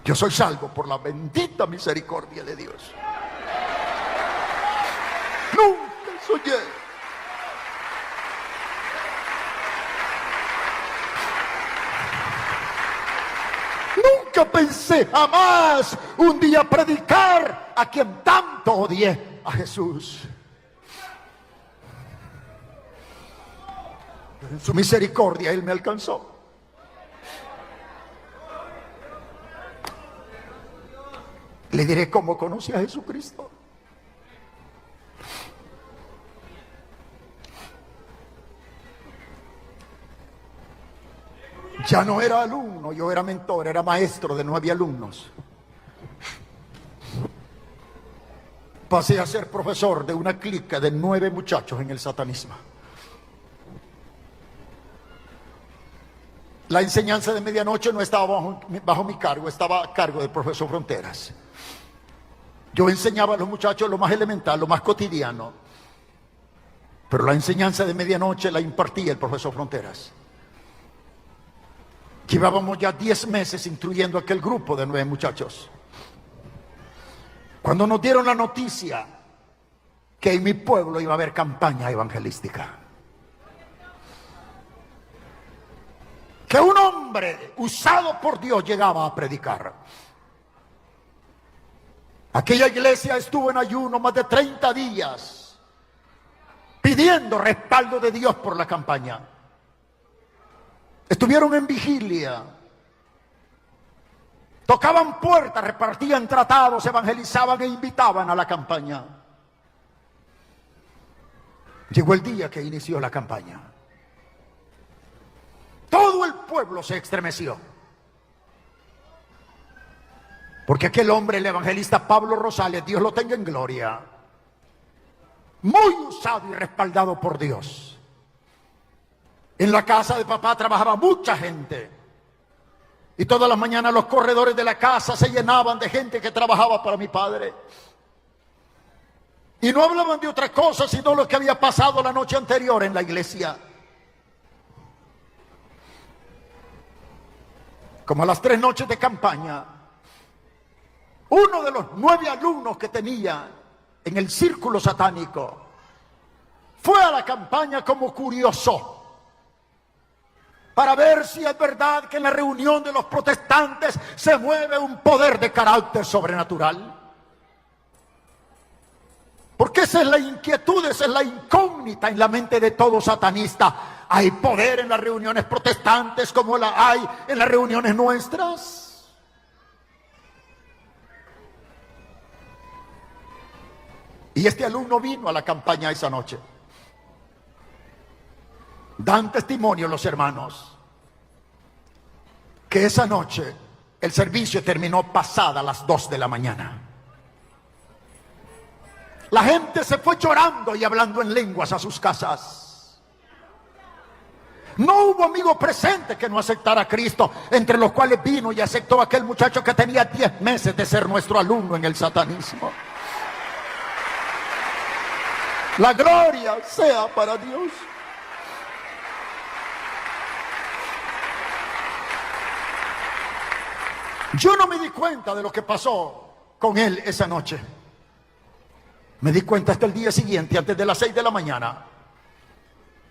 Yo soy salvo por la bendita misericordia de Dios. Nunca soñé. Nunca pensé jamás un día predicar a quien tanto odié, a Jesús. Pero en su misericordia Él me alcanzó. Le diré cómo conocí a Jesucristo. Ya no era alumno, yo era mentor, era maestro de 9 alumnos. Pasé a ser profesor de una clica de 9 muchachos en el satanismo. La enseñanza de medianoche no estaba bajo mi cargo, estaba a cargo del profesor Fronteras. Yo enseñaba a los muchachos lo más elemental, lo más cotidiano. Pero la enseñanza de medianoche la impartía el profesor Fronteras. Llevábamos ya 10 meses instruyendo a aquel grupo de 9 muchachos. Cuando nos dieron la noticia que en mi pueblo iba a haber campaña evangelística, que un hombre usado por Dios llegaba a predicar, aquella iglesia estuvo en ayuno más de 30 días pidiendo respaldo de Dios por la campaña. Estuvieron en vigilia, tocaban puertas, repartían tratados, evangelizaban e invitaban a la campaña. Llegó el día que inició la campaña. Todo el pueblo se estremeció, porque aquel hombre, el evangelista Pablo Rosales, Dios lo tenga en gloria, muy usado y respaldado por Dios. En la casa de papá trabajaba mucha gente. Y todas las mañanas los corredores de la casa se llenaban de gente que trabajaba para mi padre. Y no hablaban de otra cosa sino lo que había pasado la noche anterior en la iglesia. Como a las 3 noches de campaña, uno de los 9 alumnos que tenía en el círculo satánico fue a la campaña como curioso, para ver si es verdad que en la reunión de los protestantes se mueve un poder de carácter sobrenatural. Porque esa es la inquietud, esa es la incógnita en la mente de todo satanista. ¿Hay poder en las reuniones protestantes como la hay en las reuniones nuestras? Y este alumno vino a la campaña esa noche. Dan testimonio los hermanos que esa noche el servicio terminó pasada las 2 de la mañana. La gente se fue llorando y hablando en lenguas a sus casas. No hubo amigo presente que no aceptara a Cristo, entre los cuales vino y aceptó a aquel muchacho que tenía 10 meses de ser nuestro alumno en el satanismo. La gloria sea para Dios. Yo no me di cuenta de lo que pasó con él esa noche. Me di cuenta hasta el día siguiente, antes de las 6 de la mañana.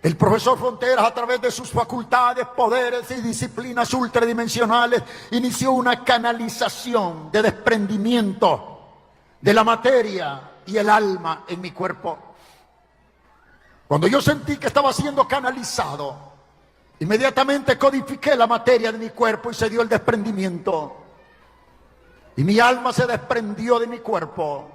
El profesor Fronteras, a través de sus facultades, poderes y disciplinas ultradimensionales, inició una canalización de desprendimiento de la materia y el alma en mi cuerpo. Cuando yo sentí que estaba siendo canalizado, inmediatamente codifiqué la materia de mi cuerpo y se dio el desprendimiento. Y mi alma se desprendió de mi cuerpo.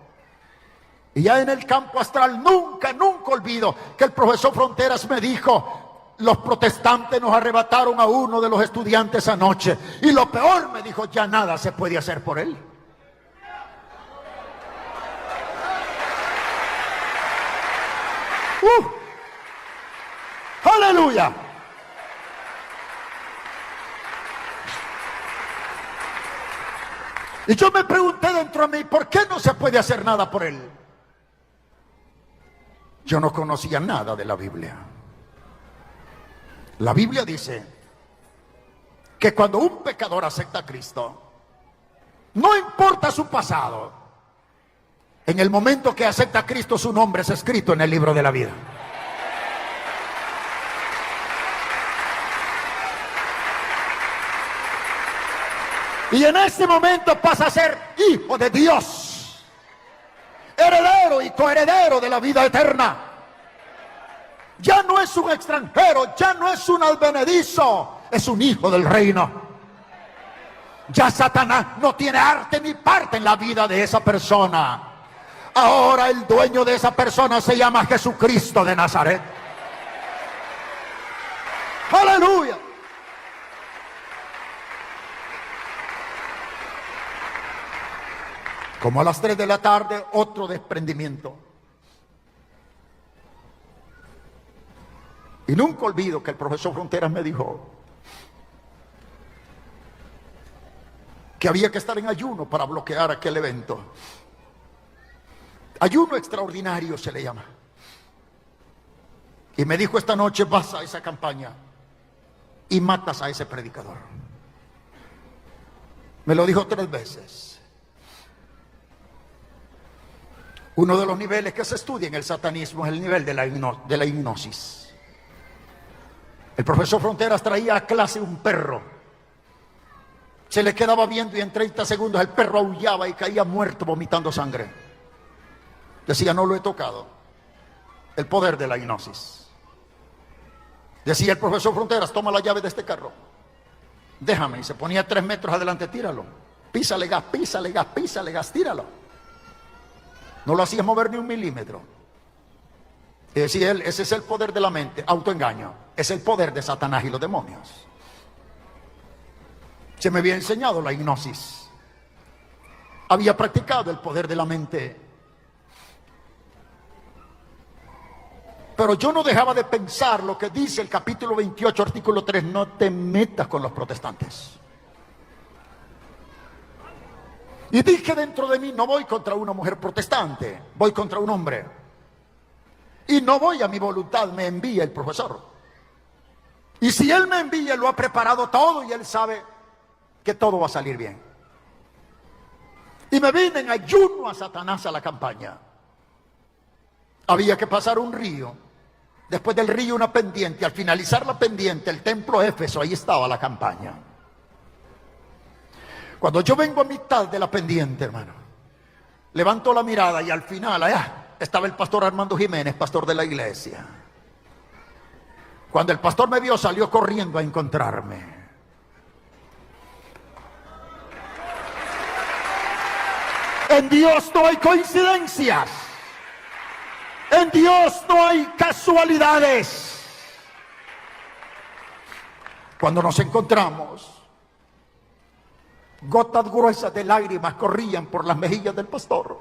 Y ya en el campo astral nunca olvido que el profesor Fronteras me dijo: los protestantes nos arrebataron a uno de los estudiantes anoche. Y lo peor, me dijo, ya nada se puede hacer por él. ¡Aleluya! Y yo me pregunté dentro de mí, ¿por qué no se puede hacer nada por él? Yo no conocía nada de la Biblia. La Biblia dice que cuando un pecador acepta a Cristo, No importa su pasado. En el momento que acepta a Cristo, su nombre es escrito en el libro de la vida. Y en ese momento pasa a ser hijo de Dios, heredero y coheredero de la vida eterna. Ya no es un extranjero, ya no es un advenedizo, es un hijo del reino. Ya Satanás no tiene arte ni parte en la vida de esa persona. Ahora el dueño de esa persona se llama Jesucristo de Nazaret. ¡Aleluya! Como a las 3 de la tarde, otro desprendimiento. Y nunca olvido que el profesor Fronteras me dijo que había que estar en ayuno para bloquear aquel evento. Ayuno extraordinario se le llama. Y me dijo: esta noche vas a esa campaña y matas a ese predicador. Me lo dijo 3 veces. Uno de los niveles que se estudia en el satanismo es el nivel de la hipnosis. El profesor Fronteras traía a clase un perro. Se le quedaba viendo y en 30 segundos el perro aullaba y caía muerto vomitando sangre. Decía: no lo he tocado. El poder de la hipnosis. Decía el profesor Fronteras: toma la llave de este carro, déjame. Y se ponía 3 metros adelante: tíralo, písale gas, písale gas, písale gas, tíralo. No lo hacía mover ni un milímetro. Y decía él: ese es el poder de la mente, autoengaño. Es el poder de Satanás y los demonios. Se me había enseñado la hipnosis. Había practicado el poder de la mente. Pero yo no dejaba de pensar lo que dice el capítulo 28, artículo 3. No te metas con los protestantes. Y dije dentro de mí: no voy contra una mujer protestante, voy contra un hombre. Y no voy a mi voluntad, me envía el profesor. Y si él me envía, lo ha preparado todo y él sabe que todo va a salir bien. Y me vine en ayuno a Satanás a la campaña. Había que pasar un río. Después del río una pendiente. Al finalizar la pendiente, el templo Éfeso, ahí estaba la campaña. Cuando yo vengo a mitad de la pendiente, hermano, levanto la mirada y al final, allá estaba el pastor Armando Jiménez, pastor de la iglesia. Cuando el pastor me vio, salió corriendo a encontrarme. En Dios no hay coincidencias. En Dios no hay casualidades. Cuando nos encontramos, gotas gruesas de lágrimas corrían por las mejillas del pastor.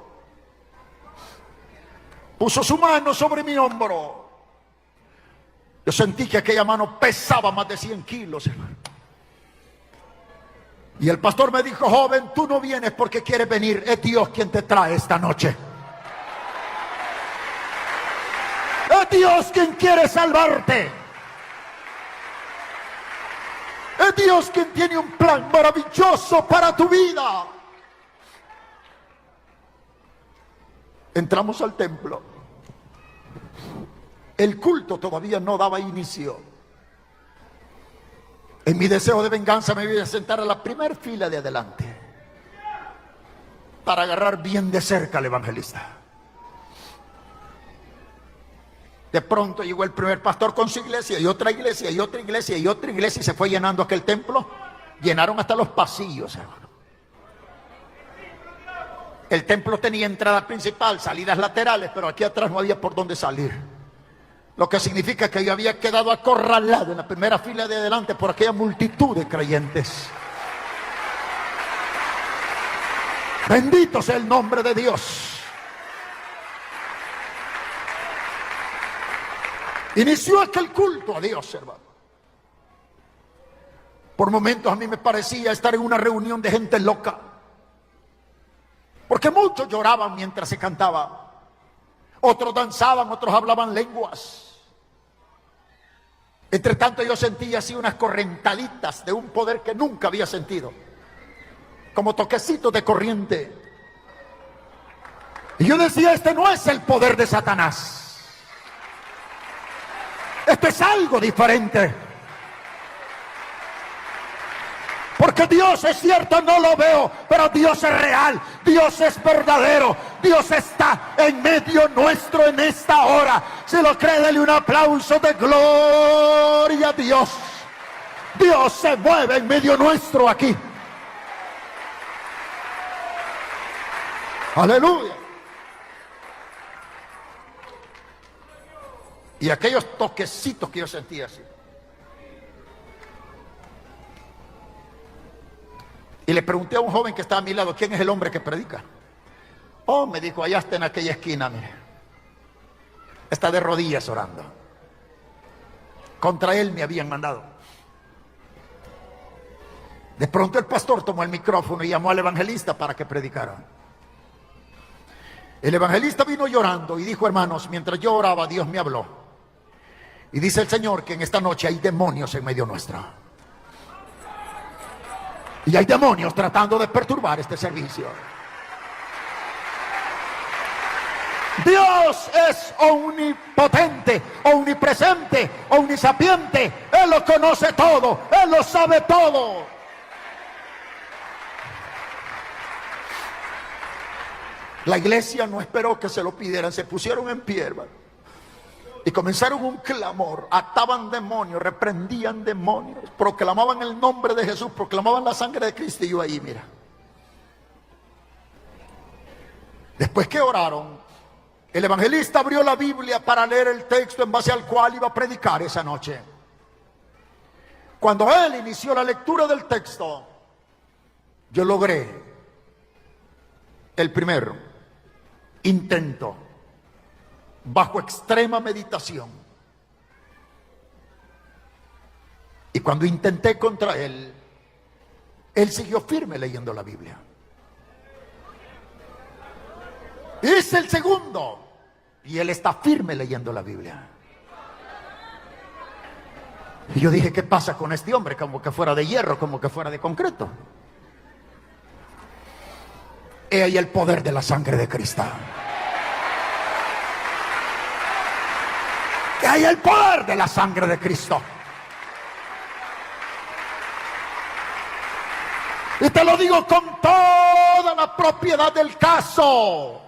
Puso su mano sobre mi hombro. Yo sentí que aquella mano pesaba más de 100 kilos, hermano. Y el pastor me dijo: joven, tú no vienes porque quieres venir, es Dios quien te trae esta noche. Es Dios quien quiere salvarte. Es Dios quien tiene un plan maravilloso para tu vida. Entramos al templo. El culto todavía no daba inicio. En mi deseo de venganza me voy a sentar a la primera fila de adelante para agarrar bien de cerca al evangelista. De pronto llegó el primer pastor con su iglesia y otra iglesia y otra iglesia y otra iglesia y se fue llenando aquel templo. Llenaron hasta los pasillos, hermano. El templo tenía entrada principal, salidas laterales, pero aquí atrás no había por dónde salir. Lo que significa que yo había quedado acorralado en la primera fila de adelante por aquella multitud de creyentes. Bendito sea el nombre de Dios. Inició aquel culto a Dios, hermano. Por momentos a mí me parecía estar en una reunión de gente loca. Porque muchos lloraban mientras se cantaba. Otros danzaban, otros hablaban lenguas. Entre tanto yo sentía así unas correntaditas de un poder que nunca había sentido. como toquecitos de corriente. Y yo decía, este no es el poder de Satanás. Esto es algo diferente. Porque Dios es cierto, no lo veo, pero Dios es real, Dios es verdadero, Dios está en medio nuestro en esta hora. Si lo cree, dele un aplauso de gloria a Dios. Dios se mueve en medio nuestro aquí. Aleluya. Y aquellos toquecitos que yo sentía así. Y le pregunté a un joven que estaba a mi lado, ¿quién es el hombre que predica? Oh, me dijo, allá está en aquella esquina, mire. Está de rodillas orando. Contra él me habían mandado. De pronto el pastor tomó el micrófono y llamó al evangelista para que predicara. El evangelista vino llorando y dijo, hermanos, mientras yo oraba, Dios me habló. Y dice el Señor que en esta noche hay demonios en medio nuestro. Y hay demonios tratando de perturbar este servicio. Dios es omnipotente, omnipresente, omnisapiente. Él lo conoce todo, Él lo sabe todo. La iglesia no esperó que se lo pidieran, se pusieron en pie, hermano. Y comenzaron un clamor, ataban demonios, reprendían demonios, proclamaban el nombre de Jesús, proclamaban la sangre de Cristo. Y yo ahí, mira. Después que oraron, el evangelista abrió la Biblia para leer el texto en base al cual iba a predicar esa noche. Cuando él inició la lectura del texto, yo logré el primer intento bajo extrema meditación. Y cuando intenté contra él, él siguió firme leyendo la Biblia. Hice el segundo y él está firme leyendo la Biblia. Y yo dije, ¿qué pasa con este hombre? Como que fuera de hierro, como que fuera de concreto. He ahí el poder de la sangre de Cristo. Que hay el poder de la sangre de Cristo. Y te lo digo con toda la propiedad del caso.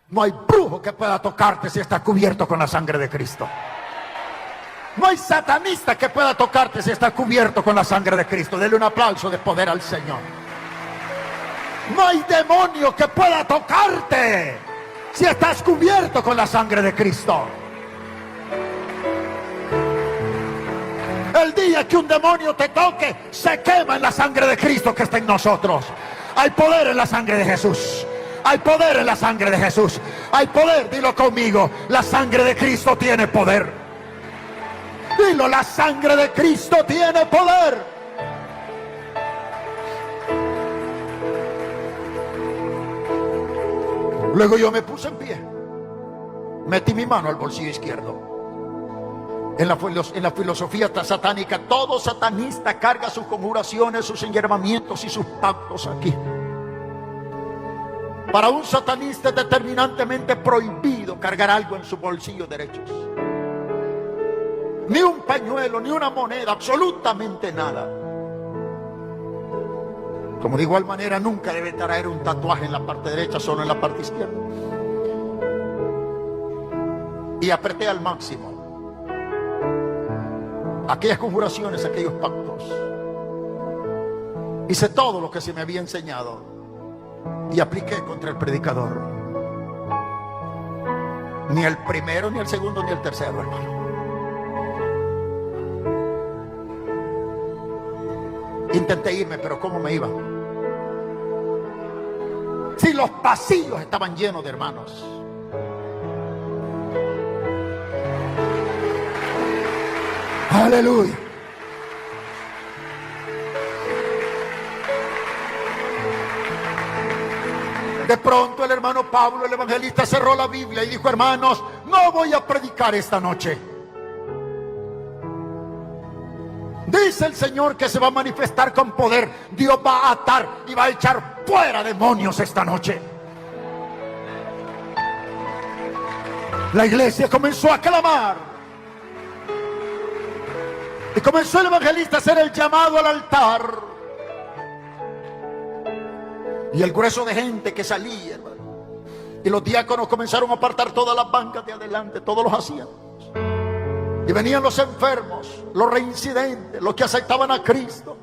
No hay brujo que pueda tocarte si está cubierto con la sangre de Cristo. No hay satanista que pueda tocarte si está cubierto con la sangre de Cristo. Dele un aplauso de poder al Señor. No hay demonio que pueda tocarte si estás cubierto con la sangre de Cristo. El día que un demonio te toque, se quema en la sangre de Cristo que está en nosotros. Hay poder en la sangre de Jesús. Hay poder en la sangre de Jesús. Hay poder, dilo conmigo. La sangre de Cristo tiene poder. Dilo, la sangre de Cristo tiene poder. Luego yo me puse en pie. Metí mi mano al bolsillo izquierdo. En la filosofía satánica, todo satanista carga sus conjuraciones, sus enyerbamientos y sus pactos aquí. Para un satanista es determinantemente prohibido cargar algo en su bolsillo derecho. Ni un pañuelo, ni una moneda, absolutamente nada. Como de igual manera, nunca debe traer un tatuaje en la parte derecha, solo en la parte izquierda. Y apreté al máximo aquellas conjuraciones, aquellos pactos. Hice todo lo que se me había enseñado y apliqué contra el predicador. Ni el primero, ni el segundo, ni el tercero, hermano. Intenté irme, pero ¿cómo me iba? Si los pasillos estaban llenos de hermanos. Aleluya. De pronto el hermano Pablo, el evangelista, cerró la Biblia y dijo: hermanos, no voy a predicar esta noche. Dice el Señor que se va a manifestar con poder. Dios va a atar y va a echar fuera demonios esta noche. La iglesia comenzó a clamar. Y comenzó el evangelista a hacer el llamado al altar. Y el grueso de gente que salía, hermano. Y los diáconos comenzaron a apartar todas las bancas de adelante, todos los asientos. Y venían los enfermos, los reincidentes, los que aceptaban a Cristo.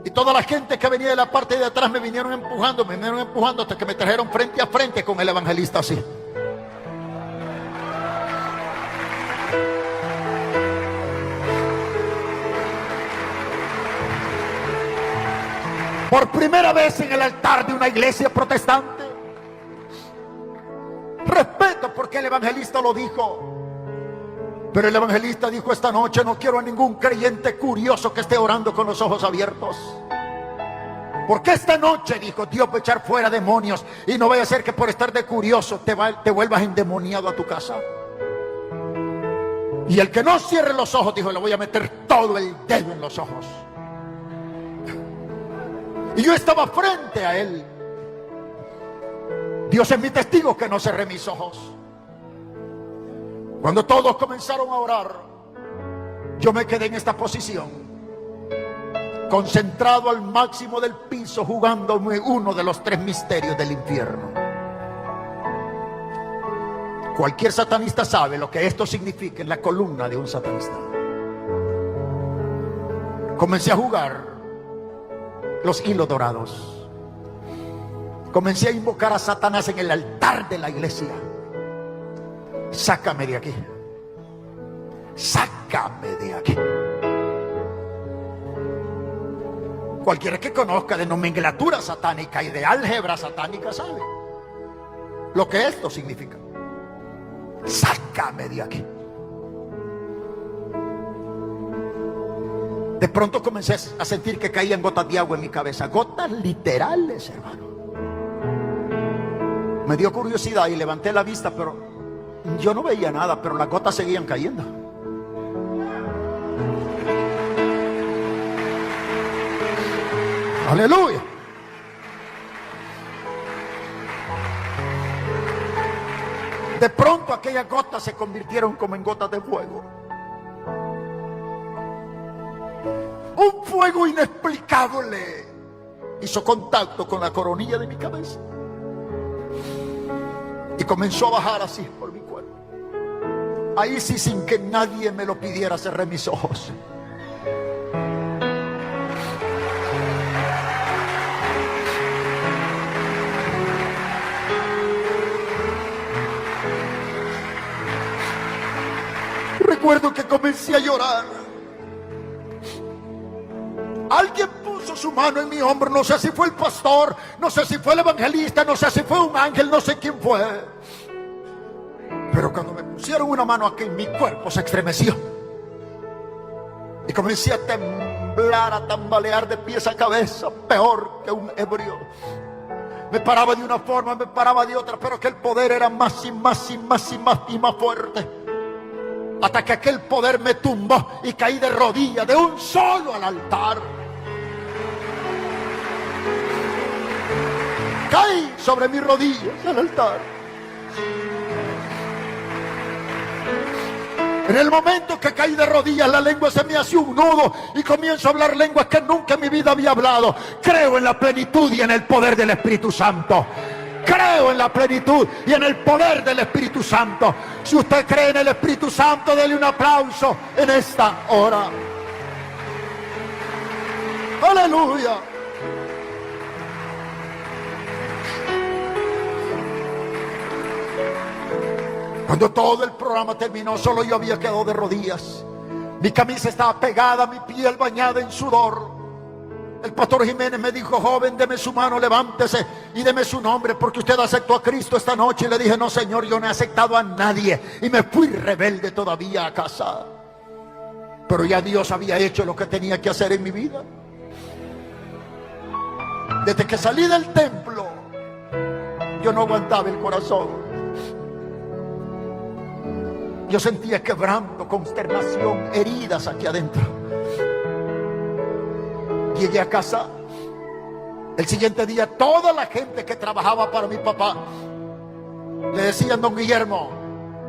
Y toda la gente que venía de la parte de atrás me vinieron empujando hasta que me trajeron frente a frente con el evangelista así. Por primera vez en el altar de una iglesia protestante. Respeto porque el evangelista lo dijo. Pero el evangelista dijo esta noche: no quiero a ningún creyente curioso que esté orando con los ojos abiertos. Porque esta noche, dijo, Dios va a echar fuera demonios. Y no vaya a ser que por estar de curioso te vuelvas endemoniado a tu casa. Y el que no cierre los ojos, dijo, le voy a meter todo el dedo en los ojos. Y yo estaba frente a él. Dios es mi testigo que no cerré mis ojos. Cuando todos comenzaron a orar, yo me quedé en esta posición, concentrado al máximo del piso, jugándome uno de los 3 misterios del infierno. Cualquier satanista sabe lo que esto significa en la columna de un satanista. Comencé a jugar los hilos dorados. Comencé a invocar a Satanás en el altar de la iglesia. Sácame de aquí. Sácame de aquí. Cualquiera que conozca de nomenclatura satánica y de álgebra satánica sabe lo que esto significa. Sácame de aquí. De pronto comencé a sentir que caían gotas de agua en mi cabeza. Gotas literales, hermano. Me dio curiosidad y levanté la vista, pero yo no veía nada, pero las gotas seguían cayendo. Aleluya. De pronto aquellas gotas se convirtieron como en gotas de fuego. Un fuego inexplicable hizo contacto con la coronilla de mi cabeza y comenzó a bajar así por mi cuerpo. Ahí sí, sin que nadie me lo pidiera, cerré mis ojos. Recuerdo que comencé a llorar. Alguien puso su mano en mi hombro, no sé si fue el pastor, no sé si fue el evangelista, no sé si fue un ángel, no sé quién fue. Pero cuando me pusieron una mano aquí, mi cuerpo se estremeció. Y comencé a temblar, a tambalear de pies a cabeza, peor que un ebrio. Me paraba de una forma, me paraba de otra, pero que el poder era más y más y más y más y más fuerte. Hasta que aquel poder me tumbó y caí de rodillas de un solo al altar. Caí sobre mis rodillas al altar. En el momento que caí de rodillas, la lengua se me hace un nudo y comienzo a hablar lenguas que nunca en mi vida había hablado. Creo en la plenitud y en el poder del Espíritu Santo. Creo en la plenitud y en el poder del Espíritu Santo. Si usted cree en el Espíritu Santo, dele un aplauso en esta hora. Aleluya. Cuando todo el programa terminó, solo yo había quedado de rodillas. Mi camisa estaba pegada, mi piel bañada en sudor. El pastor Jiménez me dijo: joven, deme su mano, levántese y deme su nombre, porque usted aceptó a Cristo esta noche. Y le dije: no, Señor, yo no he aceptado a nadie. Y me fui rebelde todavía a casa. Pero ya Dios había hecho lo que tenía que hacer en mi vida. Desde que salí del templo, yo no aguantaba el corazón. Yo sentía quebranto, consternación, heridas aquí adentro. Llegué a casa. El siguiente día, toda la gente que trabajaba para mi papá le decían: don Guillermo,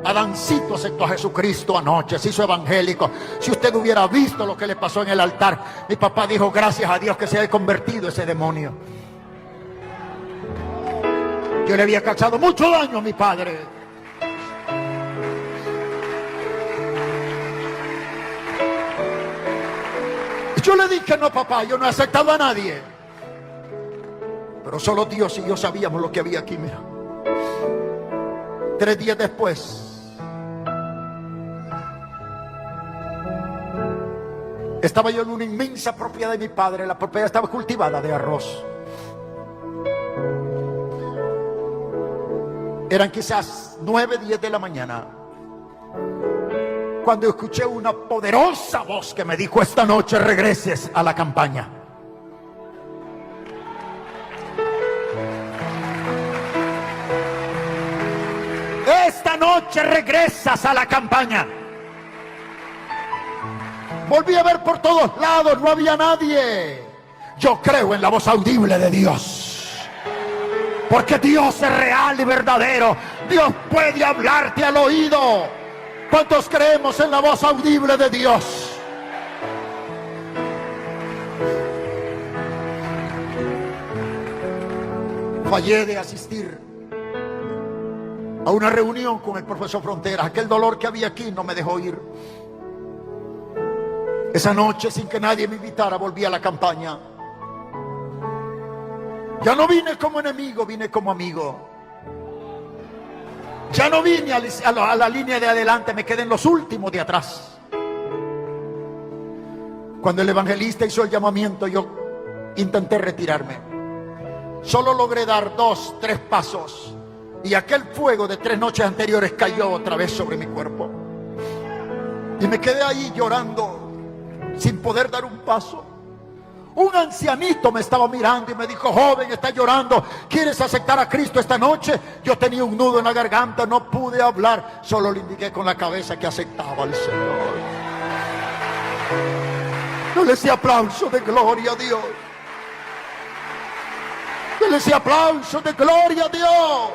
Adancito aceptó a Jesucristo anoche, se hizo evangélico. Si usted hubiera visto lo que le pasó en el altar. Mi papá dijo: gracias a Dios que se haya convertido ese demonio. Yo le había causado mucho daño a mi padre. Yo le dije: no, papá, yo no he aceptado a nadie. Pero solo Dios y yo sabíamos lo que había aquí, mira. 3 días después, estaba yo en una inmensa propiedad de mi padre. La propiedad estaba cultivada de arroz. Eran quizás 9, 10 de la mañana, cuando escuché una poderosa voz que me dijo: esta noche regreses a la campaña. Esta noche regresas a la campaña. Volví a ver por todos lados, no había nadie. Yo creo en la voz audible de Dios, porque Dios es real y verdadero. Dios puede hablarte al oído. ¿Cuántos creemos en la voz audible de Dios? Fallé de asistir a una reunión con el profesor Fronteras. Aquel dolor que había aquí no me dejó ir. Esa noche, sin que nadie me invitara, volví a la campaña. Ya no vine como enemigo, vine como amigo. Ya no vine a la línea de adelante, me quedé en los últimos de atrás. Cuando el evangelista hizo el llamamiento, yo intenté retirarme. Solo logré dar 2, 3 pasos, y aquel fuego de 3 noches anteriores cayó otra vez sobre mi cuerpo. Y me quedé ahí llorando, sin poder dar un paso. Un ancianito me estaba mirando y me dijo: joven, estás llorando, ¿quieres aceptar a Cristo esta noche? Yo tenía un nudo en la garganta, no pude hablar, solo le indiqué con la cabeza que aceptaba al Señor. Dale ese aplauso de gloria a Dios. Dale ese aplauso de gloria a Dios.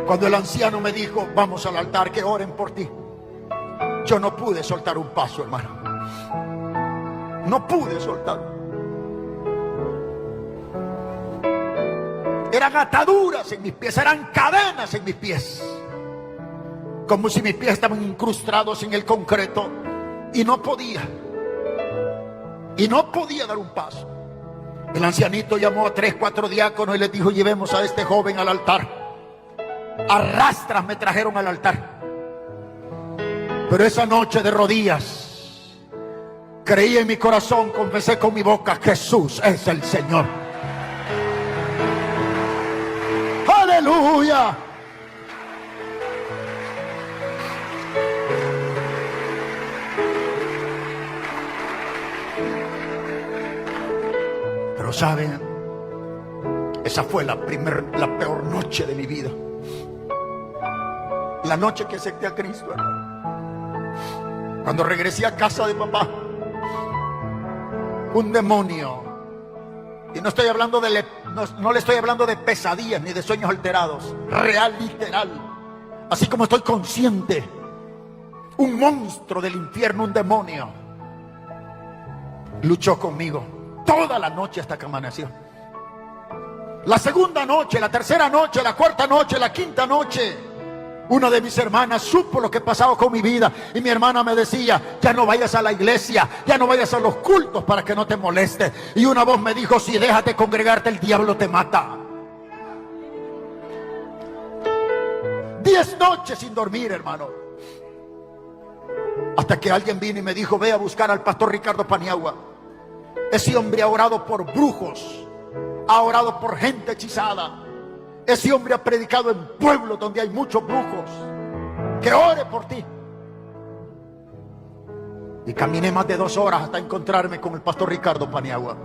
Cuando el anciano me dijo: vamos al altar, que oren por ti, yo no pude soltar un paso, hermano. No pude soltar. Eran ataduras en mis pies, eran cadenas en mis pies, como si mis pies estaban incrustados en el concreto, y no podía dar un paso. El ancianito llamó a 3, 4 diáconos y les dijo: llevemos a este joven al altar. A rastras me trajeron al altar. Pero esa noche, de rodillas, creí en mi corazón, confesé con mi boca: Jesús es el Señor. ¡Aleluya! Pero saben, esa fue la peor noche de mi vida. La noche que acepté a Cristo, hermano. Cuando regresé a casa de papá, un demonio, y no estoy hablando no le estoy hablando de pesadillas ni de sueños alterados, real, literal, así como estoy consciente, un monstruo del infierno, un demonio, luchó conmigo toda la noche hasta que amaneció. La segunda noche, la tercera noche, la cuarta noche, la quinta noche, una de mis hermanas supo lo que pasaba con mi vida, y mi hermana me decía: ya no vayas a la iglesia, ya no vayas a los cultos para que no te moleste. Y una voz me dijo: si dejas de congregarte, el diablo te mata. 10 noches sin dormir, hermano, hasta que alguien vino y me dijo: ve a buscar al pastor Ricardo Paniagua. Ese hombre ha orado por brujos, ha orado por gente hechizada. Ese hombre ha predicado en pueblos donde hay muchos brujos. Que ore por ti. Y caminé más de 2 horas hasta encontrarme con el pastor Ricardo Paniagua.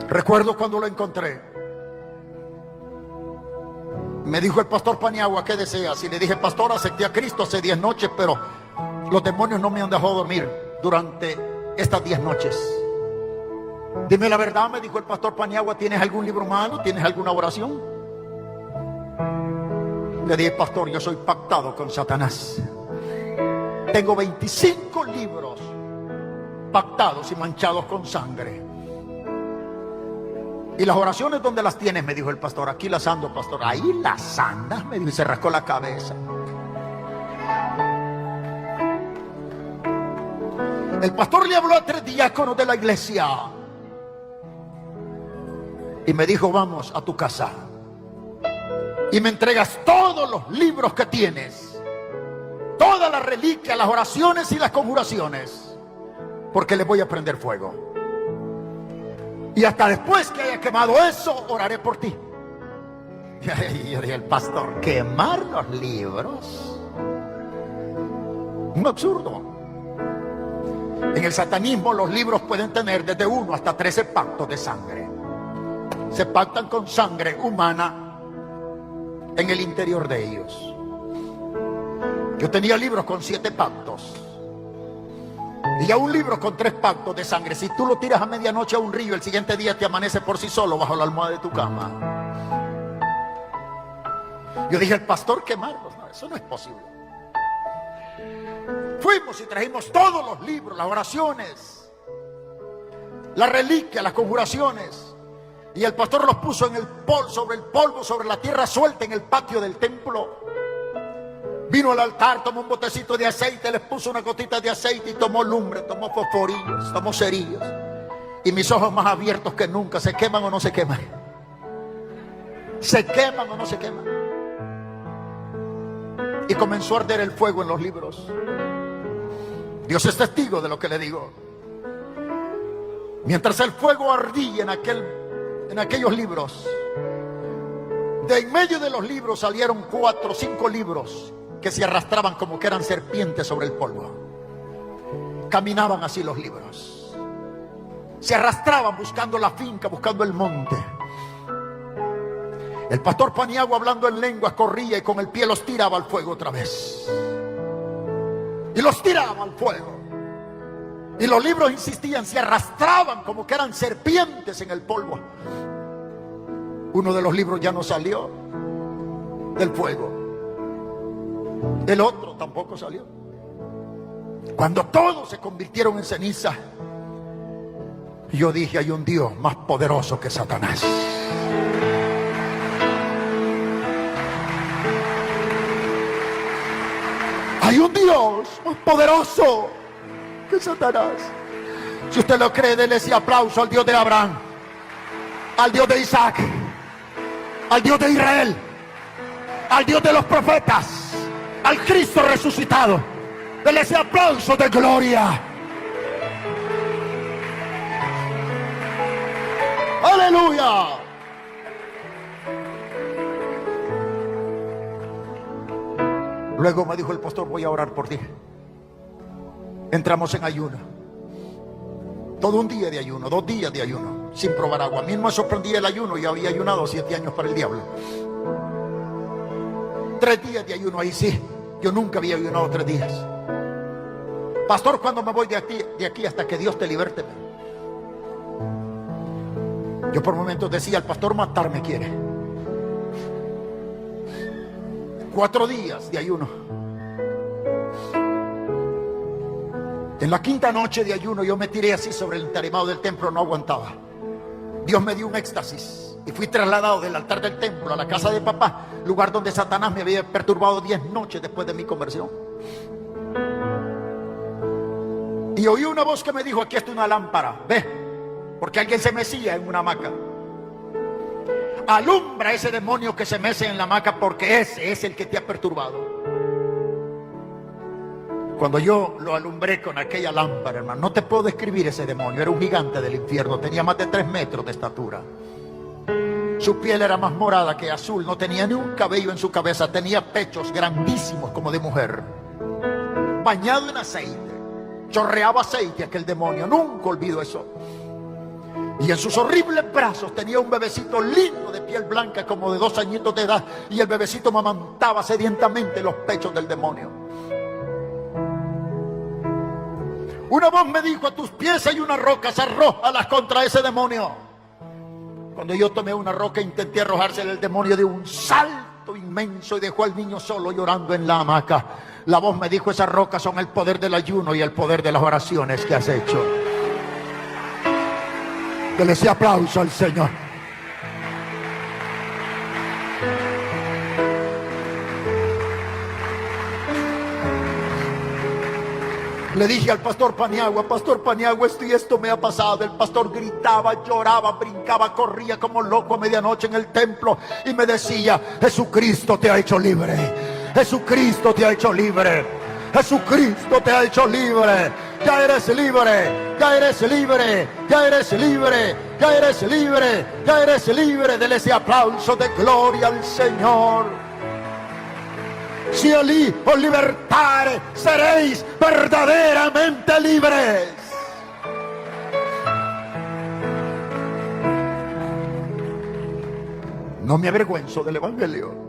Recuerdo cuando lo encontré. Me dijo el pastor Paniagua, ¿qué deseas? Y le dije, pastor, acepté a Cristo hace 10 noches, pero los demonios no me han dejado dormir durante estas 10 noches. Dime la verdad, me dijo el pastor Paniagua, ¿tienes algún libro malo? ¿Tienes alguna oración? Le dije, pastor, yo soy pactado con Satanás. Tengo 25 libros pactados y manchados con sangre. ¿Y las oraciones dónde las tienes? Me dijo el pastor. Aquí las ando, pastor. Ahí las andas, me dijo, y se rascó la cabeza. El pastor le habló a 3 diáconos de la iglesia y me dijo, vamos a tu casa y me entregas todos los libros que tienes, todas las reliquias, las oraciones y las conjuraciones, porque les voy a prender fuego. Y hasta después que haya quemado eso, oraré por ti. Y yo dije, el pastor, ¿quemar los libros? Un absurdo. En el satanismo los libros pueden tener desde 1 hasta 13 pactos de sangre. Se pactan con sangre humana en el interior de ellos. Yo tenía libros con 7 pactos. Y ya un libro con 3 pactos de sangre, si tú lo tiras a medianoche a un río, el siguiente día te amanece por sí solo bajo la almohada de tu cama. Yo dije, el pastor, quemarlos. No, eso no es posible. Fuimos y trajimos todos los libros, las oraciones, las reliquias, las conjuraciones. Y el pastor los puso en el polvo, sobre la tierra suelta en el patio del templo. Vino al altar, tomó un botecito de aceite, les puso una gotita de aceite y tomó lumbre, tomó fosforillos, tomó cerillos. Y mis ojos más abiertos que nunca, ¿se queman o no se queman? ¿Se queman o no se queman? Y comenzó a arder el fuego en los libros. Dios es testigo de lo que le digo. Mientras el fuego ardía en aquellos libros, de en medio de los libros salieron 4 o 5 libros que se arrastraban como que eran serpientes sobre el polvo. Caminaban así los libros. Se arrastraban buscando la finca, buscando el monte. El pastor Paniagua, hablando en lenguas, corría y con el pie los tiraba al fuego otra vez. Y los tiraba al fuego. Y los libros insistían, se arrastraban como que eran serpientes en el polvo. Uno de los libros ya no salió del fuego. El otro tampoco salió. Cuando todos se convirtieron en ceniza, yo dije, hay un Dios más poderoso que Satanás. Hay un Dios más poderoso que Satanás. Si usted lo cree, déle ese aplauso al Dios de Abraham, al Dios de Isaac, al Dios de Israel, al Dios de los profetas, al Cristo resucitado. Dele ese aplauso de gloria. Aleluya. Luego me dijo el pastor, voy a orar por ti. Entramos en ayuno. Todo un día de ayuno, 2 días de ayuno, sin probar agua. A mí me sorprendía el ayuno, yo había ayunado 7 años para el diablo. 3 días de ayuno, ahí sí. Yo nunca había ayunado 3 días. Pastor, ¿cuándo me voy de aquí hasta que Dios te liberte? Yo por momentos decía, el pastor matarme quiere. 4 días de ayuno. En la 5ª noche de ayuno yo me tiré así sobre el entarimado del templo, no aguantaba. Dios me dio un éxtasis y fui trasladado del altar del templo a la casa de papá, lugar donde Satanás me había perturbado 10 noches después de mi conversión. Y oí una voz que me dijo, aquí está una lámpara, ve, porque alguien se mecía en una hamaca. Alumbra a ese demonio que se mece en la hamaca, porque ese es el que te ha perturbado. Cuando yo lo alumbré con aquella lámpara, hermano, no te puedo describir ese demonio. Era un gigante del infierno, tenía más de 3 metros de estatura. Su piel era más morada que azul, no tenía ni un cabello en su cabeza, tenía pechos grandísimos como de mujer, bañado en aceite, chorreaba aceite aquel demonio, nunca olvido eso. Y en sus horribles brazos tenía un bebecito lindo de piel blanca, como de 2 añitos de edad. Y el bebecito mamantaba sedientamente los pechos del demonio. Una voz me dijo: a tus pies hay una roca, arrójalas contra ese demonio. Cuando yo tomé una roca, intenté arrojársela, el demonio de un salto inmenso y dejó al niño solo llorando en la hamaca. La voz me dijo: esas rocas son el poder del ayuno y el poder de las oraciones que has hecho. Dele ese aplauso al Señor. Le dije al pastor Paniagua: pastor Paniagua, esto y esto me ha pasado. El pastor gritaba, lloraba, brincaba, corría como loco a medianoche en el templo y me decía: Jesucristo te ha hecho libre. Jesucristo te ha hecho libre. Jesucristo te ha hecho libre. Ya eres libre. Ya eres libre. Ya eres libre. Ya eres libre. Ya eres libre. Dele ese aplauso de gloria al Señor. Si os libertare, seréis verdaderamente libres. No me avergüenzo del Evangelio.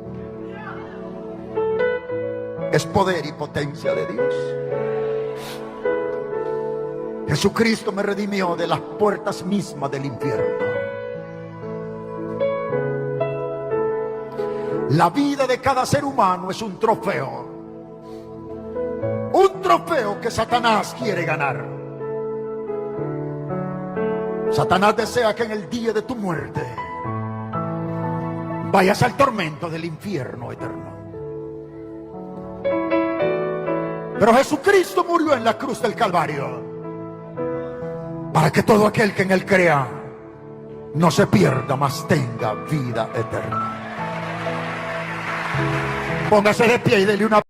Es poder y potencia de Dios. Jesucristo me redimió de las puertas mismas del infierno. La vida de cada ser humano es un trofeo. Un trofeo que Satanás quiere ganar. Satanás desea que en el día de tu muerte vayas al tormento del infierno eterno. Pero Jesucristo murió en la cruz del Calvario para que todo aquel que en Él crea no se pierda, mas tenga vida eterna. Póngase de pie y dele una